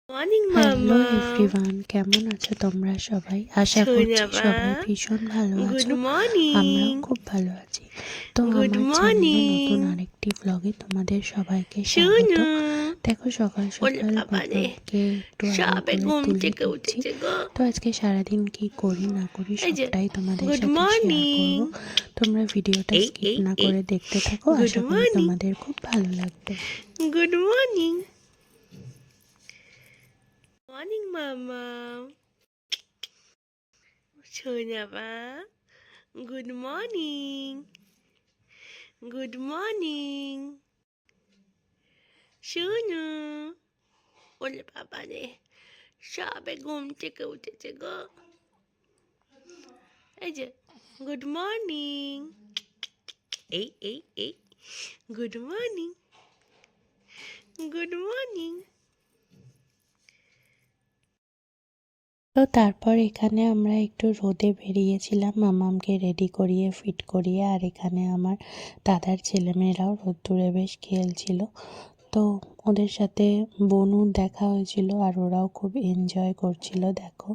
Morning hello মামা। Everyone, কেমন আছো তোমরা সবাই? আশা করছি সোনামা, সবাই ভীষণ ভালো গুড আছো। মর্নিং। আমরাও খুব ভালো আছি। তো গুড আমার চ্যানেলে মর্নিং নতুন আরেকটি ব্লগে তোমাদের সবাইকে স্বাগত। শুনু। দেখো সকাল ওলে সকাল বাবা রে, মামামকে একটু আদর সবে করে ঘুম তুলে থেকে দিচ্ছি। উঠেছে গো। তো আজকে সারাদিন কি করি না করি এই যে সবটাই তোমাদের গুড সাথে শেয়ার মর্নিং। করব। তোমরা ভিডিওটা এই স্কিপ এই না এই করে দেখতে থাকো, গুড আশা করি মর্নিং, তোমাদের খুব ভালো লাগবে। Good morning. মর্নিং মামা। সোনামা, গুড মর্নিং, গুড মর্নিং। শুনু। ওলে বাবা রে, সবে ঘুম থেকে উঠেছে গো। এই যে গুড মর্নিং। এই এই এই গুড মর্নিং, গুড মর্নিং। তো তারপর এখানে আমরা একটু রোদে বেরিয়েছিলাম মামামকে রেডি করিয়ে ফিট করিয়ে, আর এখানে আমার দাদার ছেলেমেয়েরাও রোদ্দুরে বেশ খেলছিল। তো ওদের সাথে বনুর দেখা হয়েছিল আর ওরাও খুব এনজয় করছিল। দেখো,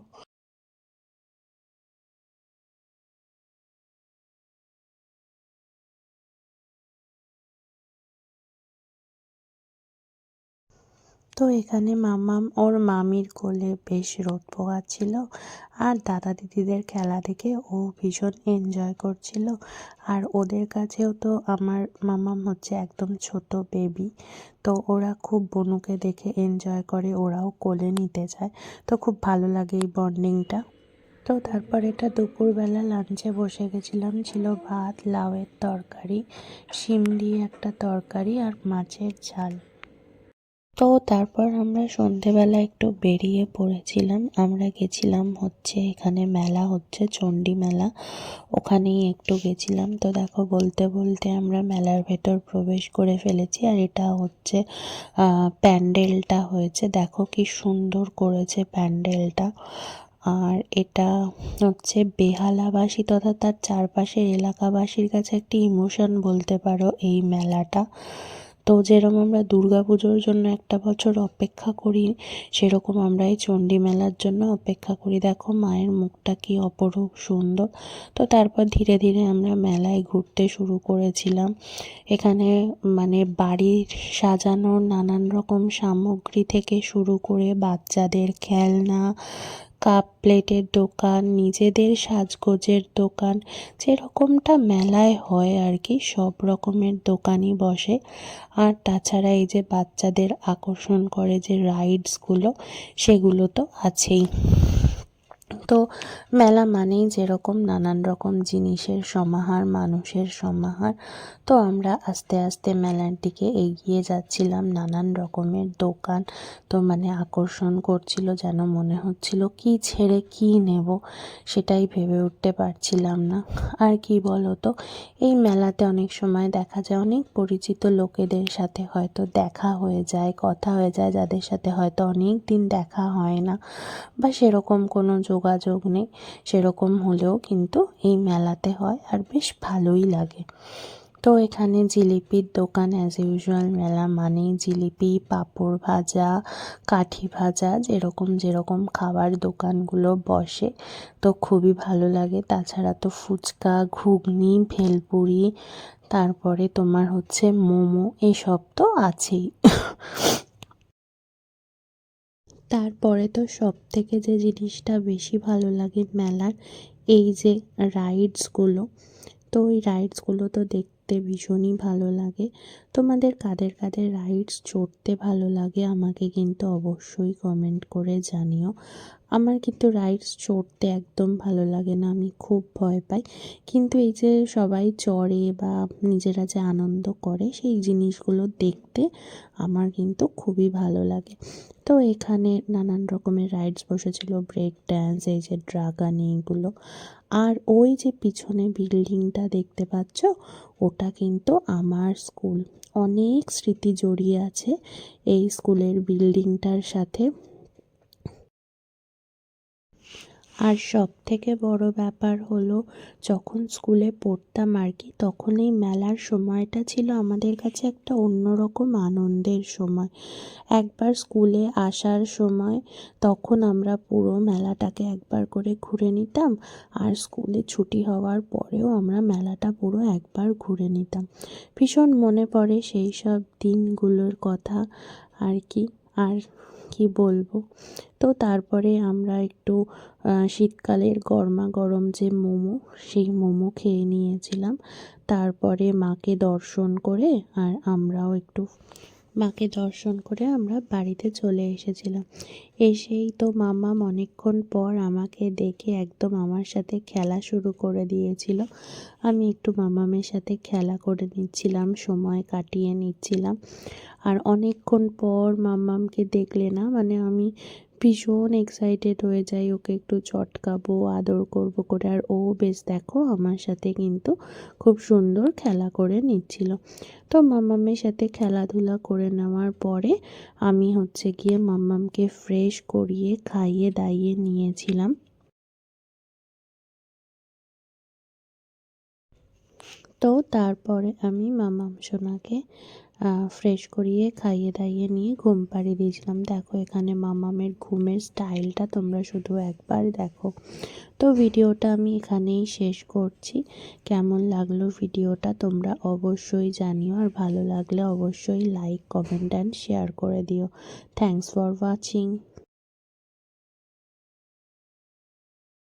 তো এখানে মামাম ওর মামির কোলে বেশ রোদ পোহাচ্ছিল আর দাদা দিদিদের খেলা দেখে ও ভীষণ এনজয় করছিল। আর ওদের কাছেও তো আমার মামাম হচ্ছে একদম ছোট বেবি, তো ওরা খুব বনুকে দেখে এনজয় করে, ওরাও কোলে নিতে চায়। তো খুব ভালো লাগে এই বন্ডিংটা। তো তারপর এটা দুপুরবেলা লাঞ্চে বসে গেছিলাম। ছিল ভাত, লাউয়ের তরকারি, শিম দিয়ে একটা তরকারি আর মাছের ঝাল। তো তারপর আমরা সন্ধেবেলা একটু বেরিয়ে পড়েছিলাম। আমরা গেছিলাম হচ্ছে এখানে মেলা হচ্ছে, চণ্ডী মেলা, ওখানেই একটু গেছিলাম। তো দেখো, বলতে বলতে আমরা মেলার ভেতর প্রবেশ করে ফেলেছি। আর এটা হচ্ছে প্যান্ডেলটা হয়েছে, দেখো কি সুন্দর করেছে প্যান্ডেলটা। আর এটা হচ্ছে বেহালাবাসী তথা তার চারপাশের এলাকাবাসীর কাছে একটি ইমোশন বলতে পারো এই মেলাটা। তো যেরকম আমরা দুর্গাপুজোর জন্য একটা বছর অপেক্ষা করি, সেরকম আমরা এই চণ্ডী মেলার জন্য অপেক্ষা করি। দেখো মায়ের মুখটা কি অপরূপ সুন্দর। তো তারপর ধীরে ধীরে আমরা মেলায় ঘুরতে শুরু করেছিলাম। এখানে মানে বাড়ির সাজানোর নানান রকম সামগ্রী থেকে শুরু করে বাচ্চাদের খেলনা, কাপ প্লেটের দোকান, নিজেদের সাজগোজের দোকান, যেরকমটা মেলায় হয় আর কি, সব রকমের দোকানই বসে। আর তাছাড়া এই যে বাচ্চাদের আকর্ষণ করে যে রাইডসগুলো, সেগুলো তো আছেই। তো মেলা মানেই যেরকম নানান রকম জিনিসের সমাহার, মানুষের সমাহার। তো আমরা আস্তে আস্তে মেলার দিকে এগিয়ে যাচ্ছিলাম। নানান রকমের দোকান তো মানে আকর্ষণ করছিল, যেন মনে হচ্ছিল কি ছেড়ে কি নেব সেটাই ভেবে উঠতে পারছিলাম না। আর কি বলো তো, এই মেলাতে অনেক সময় দেখা যায় অনেক পরিচিত লোকেদের সাথে হয়তো দেখা হয়ে যায়, কথা হয়ে যায়, যাদের সাথে হয়তো অনেক দিন দেখা হয় না বা সেরকম কোনো যোগাযোগ নেই। সেরকম হলেও কিন্তু এই মেলাতে হয় আর বেশ ভালোই লাগে। তো এখানে জিলিপির দোকান, অ্যাজ ইউজুয়াল মেলা মানেই জিলিপি, পাঁপড় ভাজা, কাঠি ভাজা, যেরকম যেরকম খাবার দোকানগুলো বসে, তো খুবই ভালো লাগে। তাছাড়া তো ফুচকা, ঘুগনি, ভেলপুরি, তারপরে তোমার হচ্ছে মোমো, এসব তো আছেই। তারপরে তো সব থেকে যে জিনিসটা বেশি ভালো লাগে মেলার, এই যে রাইডসগুলো। তো ওই রাইডসগুলো তো দেখতে ভীষণই ভালো লাগে। তোমাদের কাদের কাদের রাইডস চড়তে ভালো লাগে আমাকে কিন্তু অবশ্যই কমেন্ট করে জানিও। আমার কিন্তু রাইডস চড়তে একদম ভালো লাগে না, আমি খুব ভয় পাই। কিন্তু এই যে সবাই চড়ে বা নিজেরা যে আনন্দ করে, সেই জিনিসগুলো দেখতে আমার কিন্তু খুবই ভালো লাগে। তো এখানে নানান রকমের রাইডস বসেছিল, ব্রেক ড্যান্স, এই যে ড্রাগন, এইগুলো। আর ওই যে পিছনে বিল্ডিংটা দেখতে পাচ্ছ, ওটা কিন্তু আমার স্কুল। অনেক স্মৃতি জড়িয়ে আছে এই স্কুলের বিল্ডিংটার সাথে। আর সবথেকে বড় ব্যাপার হলো, যখন স্কুলে পড়তাম আর কি, তখন এই মেলার সময়টা ছিল আমাদের কাছে একটা অন্যরকম আনন্দের সময়। একবার স্কুলে আসার সময় তখন আমরা পুরো মেলাটাকে একবার করে ঘুরে নিতাম, আর স্কুলে ছুটি হওয়ার পরেও আমরা মেলাটা পুরো একবার ঘুরে নিতাম। ভীষণ মনে পড়ে সেই সব দিনগুলোর কথা আর কি। আর কি বলবো। তো তারপরে আমরা একটু শীতকালের গরমা গরম যে মোমো, সেই মোমো খেয়ে নিয়েছিলাম। তারপরে মাকে দর্শন করে আর আমরাও একটু মাকে দর্শন করে আমরা বাড়িতে চলে এসেছিলাম। এসেই তো মাম্মাম অনেকক্ষণ পর আমাকে দেখে একদম আমার সাথে খেলা শুরু করে দিয়েছিল। আমি একটু মাম্মামের সাথে খেলা করে নিচ্ছিলাম, সময় কাটিয়ে নিচ্ছিলাম। আর অনেকক্ষণ পর মাম্মামকে দেখলে না মানে আমি ভীষণ এক্সাইটেড হয়ে যাই, ওকে একটু চটকাবো, আদর করবো করে। আর ও বেশ দেখো আমার সাথে কিন্তু খুব সুন্দর খেলা করে নিচ্ছিল। তো মাম্মামের সাথে খেলাধুলা করে নেওয়ার পরে আমি হচ্ছে গিয়ে মাম্মামকে ফ্রেশ করিয়ে খাইয়ে দাইয়ে নিয়েছিলাম। তো তারপরে আমি মাম্মাম সোনাকে ফ্রেশ করিয়ে খাইয়ে দাইয়ে নিয়ে ঘুম পাড়িয়ে দিয়েছিলাম। দেখো এখানে মাম্মামের ঘুমের স্টাইলটা তোমরা শুধু একবার দেখো। তো ভিডিওটা আমি এখানেই শেষ করছি। কেমন লাগলো ভিডিওটা তোমরা অবশ্যই জানিও, আর ভালো লাগলে অবশ্যই লাইক, কমেন্ট অ্যান্ড শেয়ার করে দিও। Thanks for watching.